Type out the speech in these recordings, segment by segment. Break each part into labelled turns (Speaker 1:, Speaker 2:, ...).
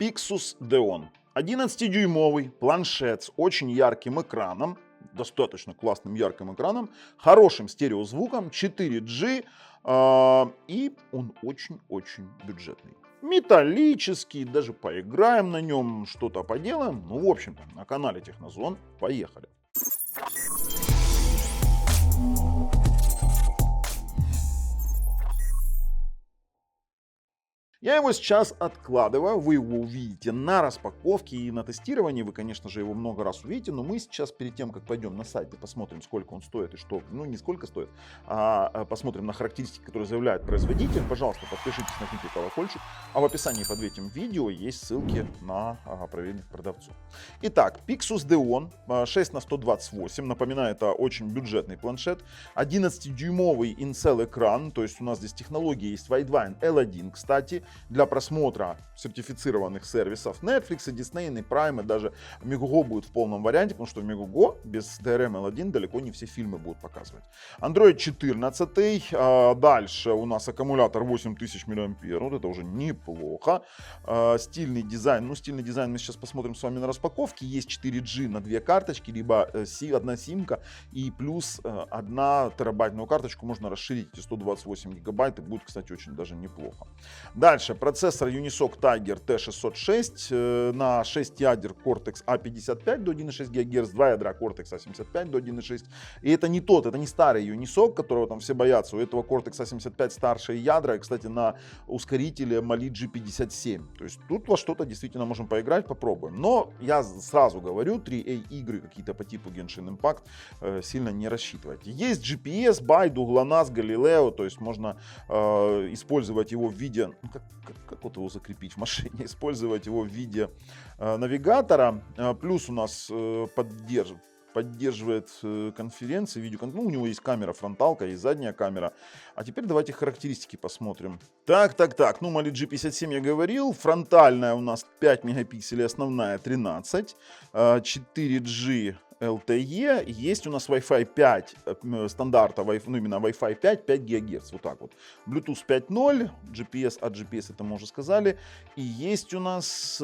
Speaker 1: Pixus Deon. 11-дюймовый планшет с очень ярким экраном, достаточно классным ярким экраном, хорошим стереозвуком, 4G, и он очень-очень бюджетный. Металлический, даже поиграем на нем, что-то поделаем. Ну, в общем-то, на канале Технозон. Поехали. Я его сейчас откладываю, вы его увидите на распаковке и на тестировании, вы, конечно же, его много раз увидите, но мы сейчас, перед тем, как пойдем на сайт и посмотрим, сколько он стоит и что, ну, не сколько стоит, а посмотрим на характеристики, которые заявляет производитель, пожалуйста, подпишитесь, нажмите колокольчик, а в описании под этим видео есть ссылки на проверенных продавцов. Итак, Pixus Deon 6х128, напоминаю, это очень бюджетный планшет, 11-дюймовый Incel экран, то есть у нас здесь технология есть Widevine L1, кстати, для просмотра сертифицированных сервисов Netflix, Disney, Prime, и даже Megogo будет в полном варианте, потому что в Megogo без DRM L1 далеко не все фильмы будут показывать. Android 14, дальше у нас аккумулятор 8000 мАh, вот это уже неплохо. Стильный дизайн, ну стильный дизайн мы сейчас посмотрим с вами на распаковке, есть 4G на две карточки, либо одна симка и плюс 1 терабайтную карточку можно расширить и 128 гигабайт, и будет, кстати, очень даже неплохо. Дальше процессор Unisoc Tiger T606 на 6 ядер Cortex A55 до 1,6 ГГц, 2 ядра Cortex A75 до 1,6. И это не тот, это не старый Unisoc, которого там все боятся. У этого Cortex A75 старшие ядра, и, кстати, на ускорителе Mali G57. То есть тут во что-то действительно можем поиграть, попробуем. Но я сразу говорю, AAA игры какие-то по типу Genshin Impact сильно не рассчитывайте. Есть GPS, Baidu, GLONASS, Galileo, то есть можно использовать его в виде, как вот его закрепить в машине, использовать его в виде навигатора. Плюс у нас поддерживает конференции, видеоконференции. Ну, у него есть камера фронталка, есть задняя камера. А теперь давайте характеристики посмотрим. Так. Ну, Mali G57 я говорил. Фронтальная у нас 5 мегапикселей, основная 13. 4G LTE, есть у нас Wi-Fi 5 стандарта, ну именно Wi-Fi 5, 5 ГГц, вот так вот. Bluetooth 5.0, GPS, от GPS это мы уже сказали. И есть у нас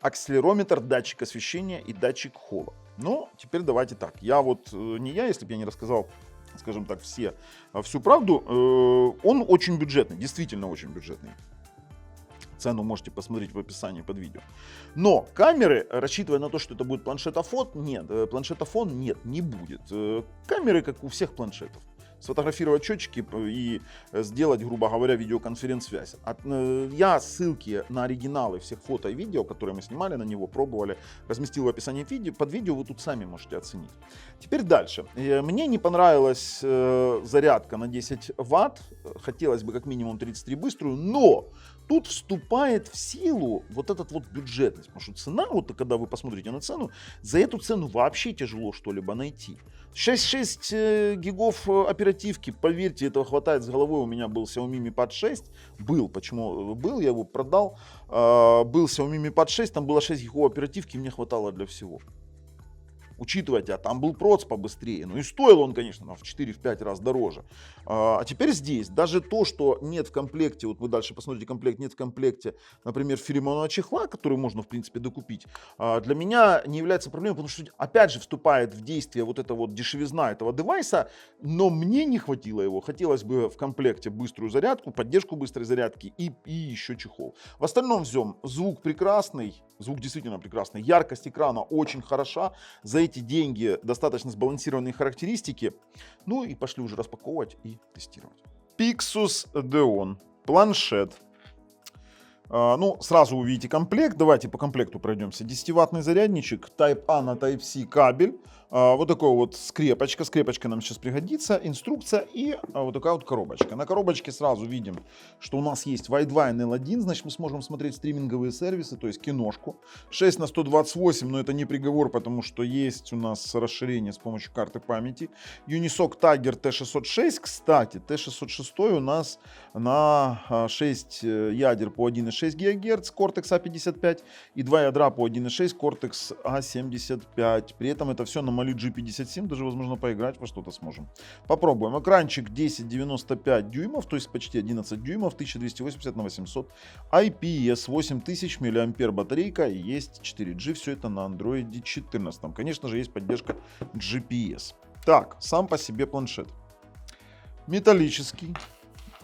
Speaker 1: акселерометр, датчик освещения и датчик холла. Но теперь давайте так, если бы я не рассказал, скажем так, всю правду, он очень бюджетный, действительно очень бюджетный. Цену можете посмотреть в описании под видео. Но камеры, рассчитывая на то, что это будет планшетофон, нет, не будет. Камеры, как у всех планшетов. Сфотографировать счетчики и сделать, грубо говоря, видеоконференц-связь. Я ссылки на оригиналы всех фото и видео, которые мы снимали на него, пробовали, разместил в описании под видео, вы тут сами можете оценить. Теперь дальше. Мне не понравилась зарядка на 10 Вт, хотелось бы как минимум 33 быструю, но тут вступает в силу вот этот вот бюджетность, потому что цена, вот когда вы посмотрите на цену, за эту цену вообще тяжело что-либо найти. 6 гигов оперативки, поверьте, этого хватает с головой. У меня был Xiaomi Mi Pad 6, я его продал, был Xiaomi Mi Pad 6, там было 6 гигов оперативки, мне хватало для всего. Учитывайте, там был проц побыстрее, ну и стоил он, конечно, в 4-5 раз дороже. А теперь здесь, даже то, что нет в комплекте, вот вы дальше посмотрите комплект, нет в комплекте, например, фирменного чехла, который можно, в принципе, докупить, для меня не является проблемой, потому что, опять же, вступает в действие вот эта вот дешевизна этого девайса, но мне не хватило его. Хотелось бы в комплекте быструю зарядку, поддержку быстрой зарядки и еще чехол. В остальном всем звук прекрасный, звук действительно прекрасный, яркость экрана очень хороша, за эти деньги достаточно сбалансированные характеристики. Ну и пошли уже распаковывать и тестировать. Pixus Deon. Планшет. Ну, сразу увидите комплект. Давайте по комплекту пройдемся. 10-ваттный зарядничек, Type-A на Type-C кабель. Вот такой вот скрепочка. Скрепочка нам сейчас пригодится. Инструкция и вот такая вот коробочка. На коробочке сразу видим, что у нас есть Widevine L1. Значит, мы сможем смотреть стриминговые сервисы, то есть киношку. 6х128, но это не приговор, потому что есть у нас расширение с помощью карты памяти. Unisoc Tiger T606. Кстати, T606 у нас на 6 ядер по 1,6 ГГц Cortex A55 и 2 ядра по 1,6 Cortex A75. При этом это все на Mali G57, даже, возможно, поиграть во что-то сможем. Попробуем. Экранчик 10,95 дюймов, то есть почти 11 дюймов, 1280 на 800. IPS 8000 мАh батарейка, есть 4G, все это на Android 14. Конечно же, есть поддержка GPS. Так, сам по себе планшет. Металлический.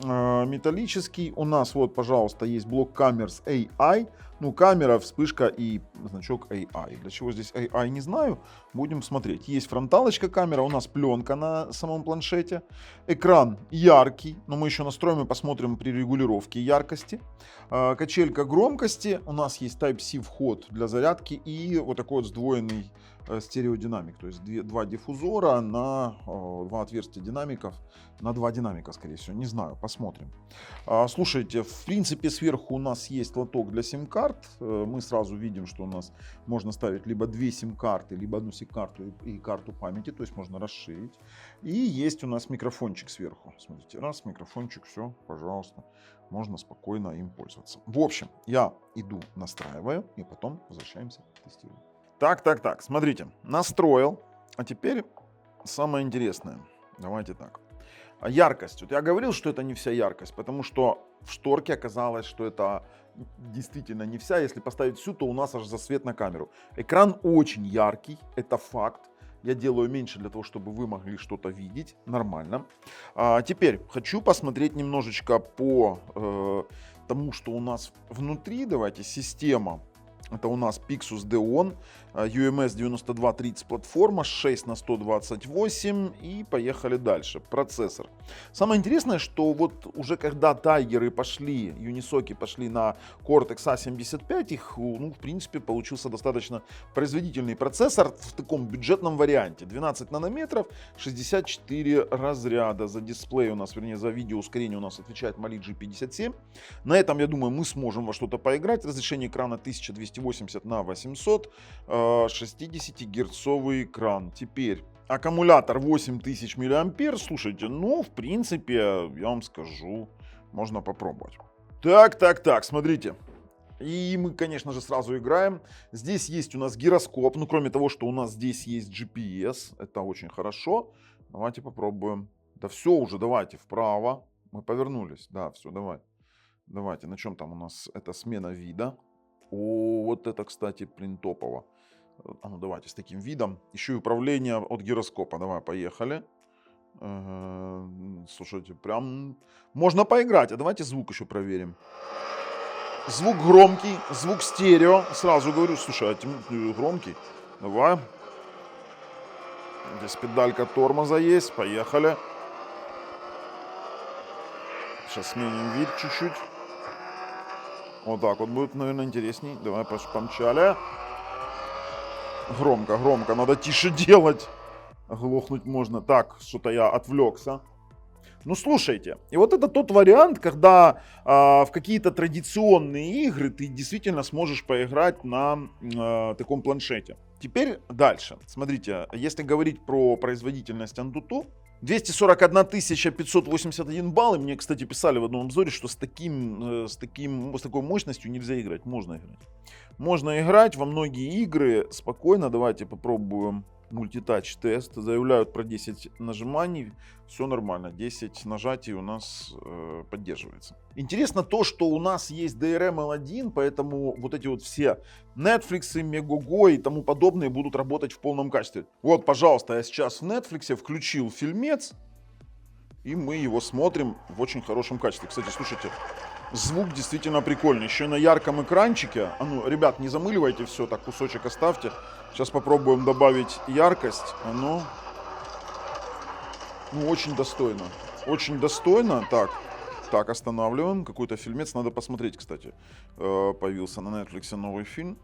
Speaker 1: Металлический. У нас вот, пожалуйста, есть блок камер с AI. Ну, камера, вспышка и значок AI. Для чего здесь AI, не знаю. Будем смотреть. Есть фронталочка камера, у нас пленка на самом планшете. Экран яркий, но мы еще настроим и посмотрим при регулировке яркости. Качелька громкости. У нас есть Type-C вход для зарядки и вот такой вот сдвоенный стереодинамик. То есть два диффузора на два отверстия динамиков. На два динамика, скорее всего. Не знаю, посмотрим. Слушайте, в принципе, сверху у нас есть лоток для сим-карт. Мы сразу видим, что у нас можно ставить либо две сим-карты, либо одну сим-карту и карту памяти. То есть можно расширить. И есть у нас микрофончик сверху. Смотрите, раз, микрофончик, все, пожалуйста. Можно спокойно им пользоваться. В общем, я иду, настраиваю, и потом возвращаемся, тестируем. Так, смотрите, настроил. А теперь самое интересное. Давайте так. Яркость. Вот я говорил, что это не вся яркость, потому что в шторке оказалось, что это действительно не вся. Если поставить всю, то у нас аж засвет на камеру. Экран очень яркий, это факт. Я делаю меньше для того, чтобы вы могли что-то видеть. Нормально. Теперь хочу посмотреть немножечко по тому, что у нас внутри. Давайте, система. Это у нас Pixus Deon, UMS 9230 платформа, 6 на 128 и поехали дальше. Процессор. Самое интересное, что вот уже когда Тайгеры пошли, Юнисоки пошли на Cortex A75, их, ну, в принципе, получился достаточно производительный процессор в таком бюджетном варианте. 12 нанометров, 64 разряда. За дисплей у нас, вернее, за видеоускорение у нас отвечает Mali G57. На этом, я думаю, мы сможем во что-то поиграть. Разрешение экрана 1280 на 800, 60-герцовый экран. Теперь аккумулятор 8000 мАh. Слушайте, ну, в принципе, я вам скажу, можно попробовать. Так, смотрите. И мы, конечно же, сразу играем. Здесь есть у нас гироскоп. Ну, кроме того, что у нас здесь есть GPS. Это очень хорошо. Давайте попробуем. Да все уже, давайте вправо. Мы повернулись. Да, все, давай. Давайте, на чем там у нас? Это смена вида. О, вот это, кстати, топово. А ну давайте с таким видом. Еще и управление от гироскопа. Давай, поехали. Слушайте, прям можно поиграть. А давайте звук еще проверим. Звук громкий, звук стерео. Сразу говорю, слушай, громкий. Давай. Здесь педалька тормоза есть. Поехали. Сейчас сменим вид чуть-чуть. Вот так вот будет, наверное, интересней. Давай помчали. Громко. Надо тише делать. Оглохнуть можно. Так, что-то я отвлекся. Ну, слушайте. И вот это тот вариант, когда в какие-то традиционные игры ты действительно сможешь поиграть на таком планшете. Теперь дальше. Смотрите, если говорить про производительность Antutu, 241 581 балл. И мне, кстати, писали в одном обзоре, что с такой мощностью нельзя играть. Можно играть. Можно играть во многие игры спокойно. Давайте попробуем мультитач тест. Заявляют про 10 нажиманий. Все нормально. 10 нажатий у нас поддерживается. Интересно то, что у нас есть DRM L1, поэтому вот эти вот все Netflix, Megogo и тому подобные будут работать в полном качестве. Вот, пожалуйста, я сейчас в Netflix включил фильмец, и мы его смотрим в очень хорошем качестве. Кстати, слушайте, звук действительно прикольный. Еще на ярком экранчике. А ну, ребят, не замыливайте все, так кусочек оставьте. Сейчас попробуем добавить яркость. Ну, очень достойно. Очень достойно. Так, останавливаем. Какой-то фильмец. Надо посмотреть, кстати. Появился на Netflix новый фильм.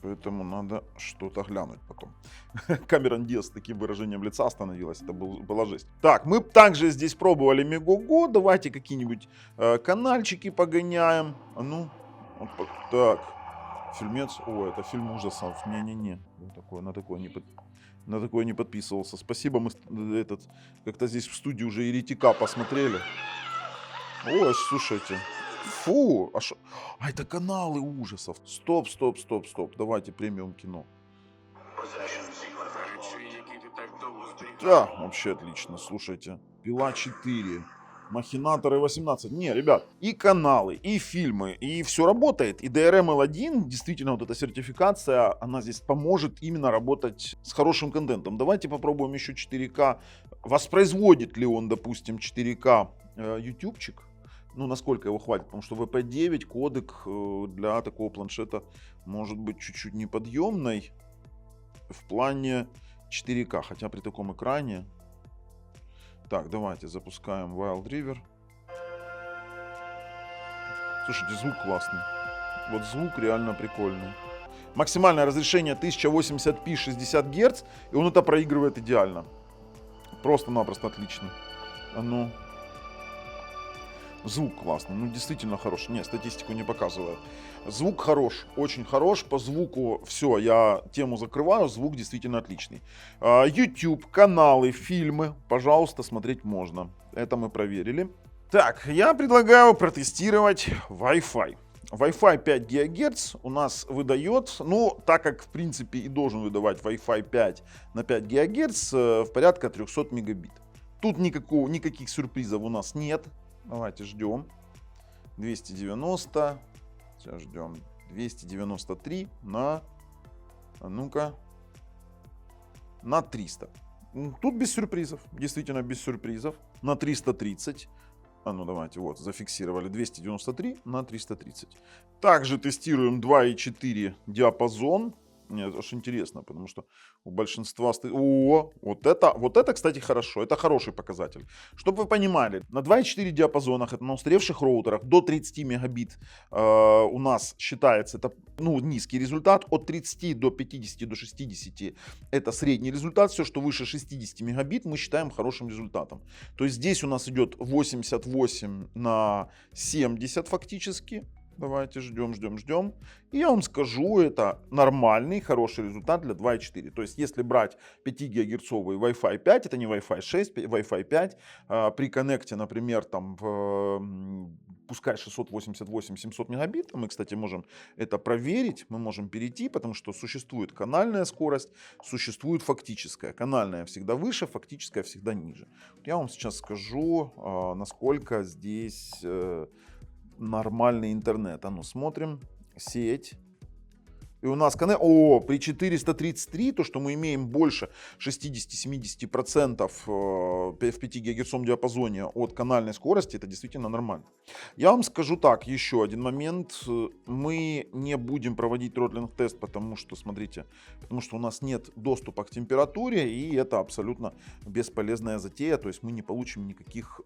Speaker 1: Поэтому надо что-то глянуть потом. Камерон Диас с таким выражением лица остановилась. Это была жесть. Так, мы также здесь пробовали Megogo. Давайте какие-нибудь канальчики погоняем. А ну, вот так. Фильмец. О, это фильм ужасов. Не-не-не. На такое не подписывался. Спасибо, мы как-то здесь в студии уже Еретика посмотрели. Ой, слушайте. Фу, а это каналы ужасов. Стоп. Давайте премиум кино. Да, вообще отлично, слушайте. Пила 4. Махинаторы 18. Не, ребят, и каналы, и фильмы, и все работает. И DRM L1, действительно, вот эта сертификация, она здесь поможет именно работать с хорошим контентом. Давайте попробуем еще 4К. Воспроизводит ли он, допустим, 4К ютубчик? Ну, насколько его хватит, потому что VP9 кодек для такого планшета может быть чуть-чуть неподъемной в плане 4К, хотя при таком экране. Так, давайте запускаем Wild River. Слушайте, звук классный. Вот звук реально прикольный. Максимальное разрешение 1080p 60 Гц, и он это проигрывает идеально. Просто-напросто отлично. А ну. Звук классный, ну действительно хороший. Не, статистику не показываю. Звук хорош, очень хорош. По звуку все, я тему закрываю. Звук действительно отличный. YouTube, каналы, фильмы, пожалуйста, смотреть можно. Это мы проверили. Так, я предлагаю протестировать Wi-Fi. Wi-Fi 5 ГГц у нас выдает, ну, так как в принципе и должен выдавать Wi-Fi 5 на 5 ГГц, в порядка 300 мегабит. Тут никаких сюрпризов у нас нет. Давайте ждем. 290. Сейчас ждем. 293 на... Ну-ка. На 300. Тут без сюрпризов. Действительно без сюрпризов. На 330. А ну давайте, вот, зафиксировали 293 на 330. Также тестируем 2,4 диапазон. Мне аж интересно, потому что у большинства... О, вот это, кстати, хорошо. Это хороший показатель. Чтобы вы понимали, на 2,4 диапазонах, это на устаревших роутерах, до 30 мегабит у нас считается, это низкий результат. От 30 до 50, до 60 это средний результат. Все, что выше 60 мегабит, мы считаем хорошим результатом. То есть здесь у нас идет 88 на 70 фактически. Давайте ждем. И я вам скажу, это нормальный, хороший результат для 2.4. То есть, если брать 5 гигагерцовый Wi-Fi 5, это не Wi-Fi 6, Wi-Fi 5, при коннекте, например, там, пускай 688-700 мегабит, мы, кстати, можем это проверить, мы можем перейти, потому что существует канальная скорость, существует фактическая. Канальная всегда выше, фактическая всегда ниже. Я вам сейчас скажу, насколько здесь... нормальный интернет. А ну, смотрим. Сеть. И у нас при 433, то, что мы имеем больше 60-70% в 5 гигагерцовом диапазоне от канальной скорости, это действительно нормально. Я вам скажу так, еще один момент. Мы не будем проводить тротлинг-тест, потому что, смотрите, потому что у нас нет доступа к температуре, и это абсолютно бесполезная затея, то есть мы не получим никаких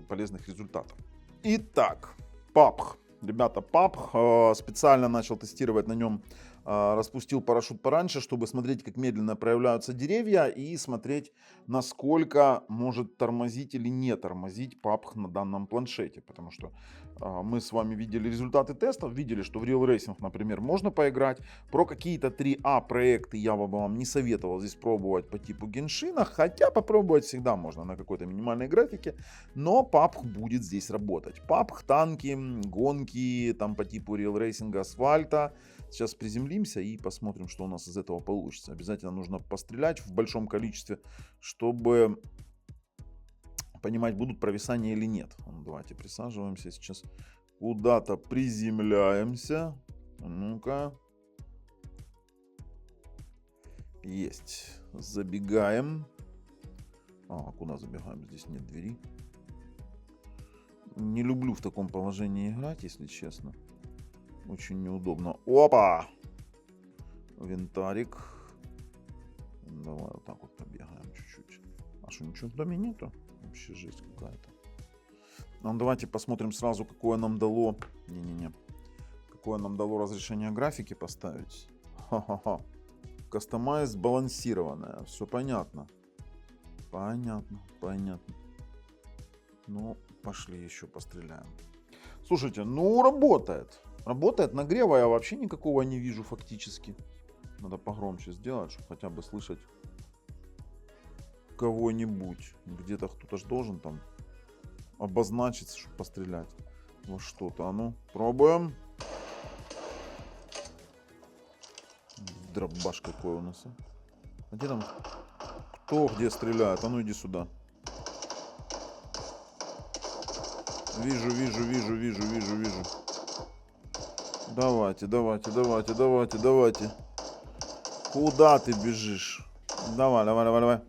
Speaker 1: полезных результатов. Итак, PUBG. Ребята, PUBG. Специально начал тестировать на нем, распустил парашют пораньше, чтобы смотреть, как медленно проявляются деревья и смотреть, насколько может тормозить или не тормозить PUBG на данном планшете. Потому что мы с вами видели результаты тестов, видели, что в Real Racing, например, можно поиграть. Про какие-то 3А проекты я бы вам не советовал здесь пробовать по типу Геншина, хотя попробовать всегда можно на какой-то минимальной графике, но PUBG будет здесь работать. PUBG, танки, гонки, там по типу Real Racing, асфальта. Сейчас приземлимся и посмотрим, что у нас из этого получится. Обязательно нужно пострелять в большом количестве, чтобы понимать, будут провисания или нет. Давайте присаживаемся сейчас. Куда-то приземляемся. Ну-ка. Есть. Забегаем. Куда забегаем? Здесь нет двери. Не люблю в таком положении играть, если честно. Очень неудобно. Опа! Винтарик. Давай вот так вот побегаем чуть-чуть. А что, ничего в доме нету? Вообще жесть какая-то. Ну, давайте посмотрим сразу, какое нам дало... Не-не-не. Какое нам дало разрешение графики поставить. Ха-ха-ха. Кастомайз сбалансированное. Все понятно. Понятно. Ну, пошли еще постреляем. Слушайте, ну работает. Работает. Нагрева я вообще никакого не вижу фактически. Надо погромче сделать, чтобы хотя бы слышать кого-нибудь. Где-то кто-то ж должен там обозначиться, чтобы пострелять во что-то. А ну, пробуем. Дробаш какой у нас. А где там? Кто где стреляет? А ну иди сюда. Вижу, вижу, вижу, вижу, вижу, вижу. Давайте, давайте, давайте, давайте, давайте. Куда ты бежишь? Давай, давай, давай, давай.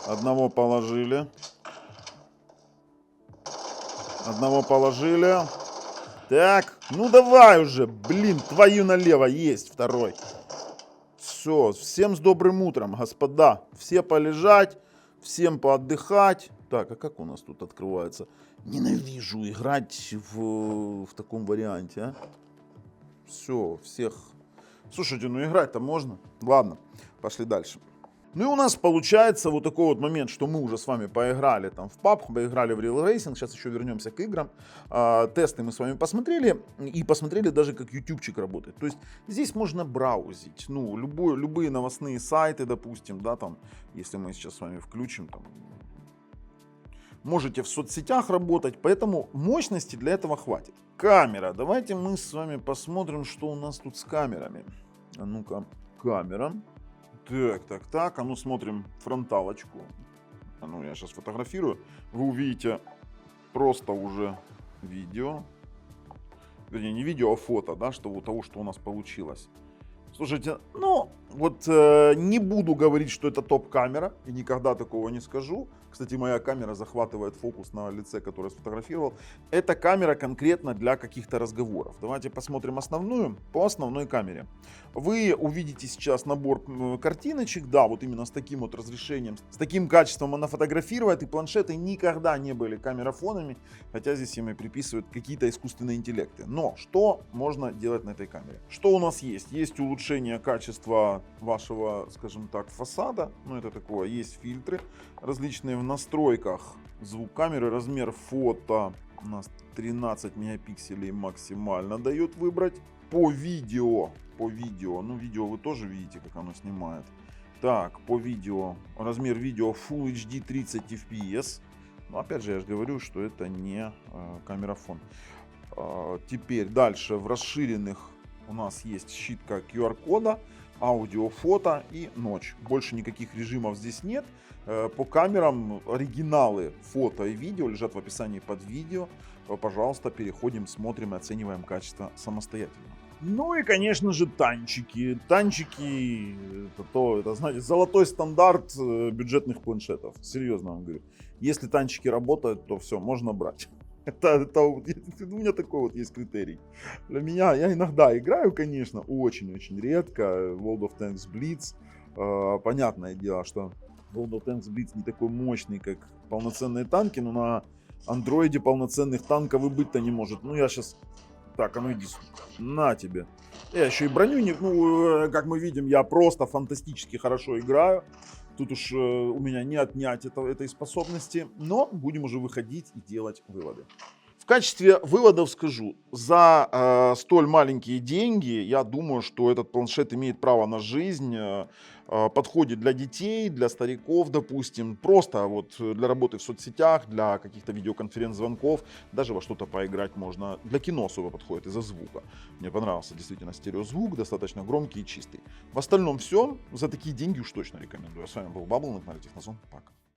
Speaker 1: Одного положили. Одного положили. Так, ну давай уже, блин, твою налево, есть второй. Все, всем с добрым утром, господа. Все полежать, всем поотдыхать. Так, а как у нас тут открывается? Ненавижу играть в таком варианте, а. Все, всех. Слушайте, ну играть-то можно. Ладно, пошли дальше. Ну и у нас получается вот такой вот момент, что мы уже с вами поиграли там в PUBG, поиграли в Real Racing, сейчас еще вернемся к играм. Тесты мы с вами посмотрели и посмотрели даже, как ютубчик работает. То есть здесь можно браузить, ну, любые новостные сайты, допустим, да, там, если мы сейчас с вами включим, там, можете в соцсетях работать, поэтому мощности для этого хватит. Камера, давайте мы с вами посмотрим, что у нас тут с камерами. А ну-ка, камера. Так, а ну смотрим фронталочку. А ну я сейчас фотографирую. Вы увидите просто уже видео. Вернее, не видео, а фото, да, того, что у нас получилось. Слушайте, ну, вот не буду говорить, что это топ-камера, и никогда такого не скажу. Кстати, моя камера захватывает фокус на лице, который я сфотографировал. Это камера конкретно для каких-то разговоров. Давайте посмотрим основную, по основной камере. Вы увидите сейчас набор картиночек, да, вот именно с таким вот разрешением, с таким качеством она фотографирует, и планшеты никогда не были камерафонами, хотя здесь им и приписывают какие-то искусственные интеллекты. Но что можно делать на этой камере? Что у нас есть? Есть улучшение качества вашего, скажем так, фасада, ну это такое, есть фильтры различные в настройках, звук камеры, размер фото у нас 13 мегапикселей максимально дает выбрать. По видео, ну видео вы тоже видите, как оно снимает. Так, по видео, размер видео Full HD 30 FPS. Но опять же, я же говорю, что это не камерафон. Теперь дальше в расширенных у нас есть щитка QR-кода, аудио, фото и ночь. Больше никаких режимов здесь нет. По камерам оригиналы фото и видео лежат в описании под видео. Пожалуйста, переходим, смотрим и оцениваем качество самостоятельно. Ну и, конечно же, танчики. Танчики, это, знаете, золотой стандарт бюджетных планшетов. Серьезно вам говорю. Если танчики работают, то все, можно брать. Это у меня такой вот есть критерий. Для меня, я иногда играю, конечно, очень-очень редко. World of Tanks Blitz. Понятное дело, что World of Tanks Blitz не такой мощный, как полноценные танки, но на андроиде полноценных танков и быть-то не может. Ну я сейчас... Так, а ну иди сюда. На тебе. Я еще и броню не... Ну, как мы видим, я просто фантастически хорошо играю. Тут уж у меня не отнять этой способности. Но будем уже выходить и делать выводы. В качестве выводов скажу, за столь маленькие деньги, я думаю, что этот планшет имеет право на жизнь, подходит для детей, для стариков, допустим, просто вот для работы в соцсетях, для каких-то видеоконференц-звонков, даже во что-то поиграть можно. Для кино особо подходит из-за звука. Мне понравился действительно стереозвук, достаточно громкий и чистый. В остальном все, за такие деньги уж точно рекомендую. С вами был Бабл, на канале Технозон, пока.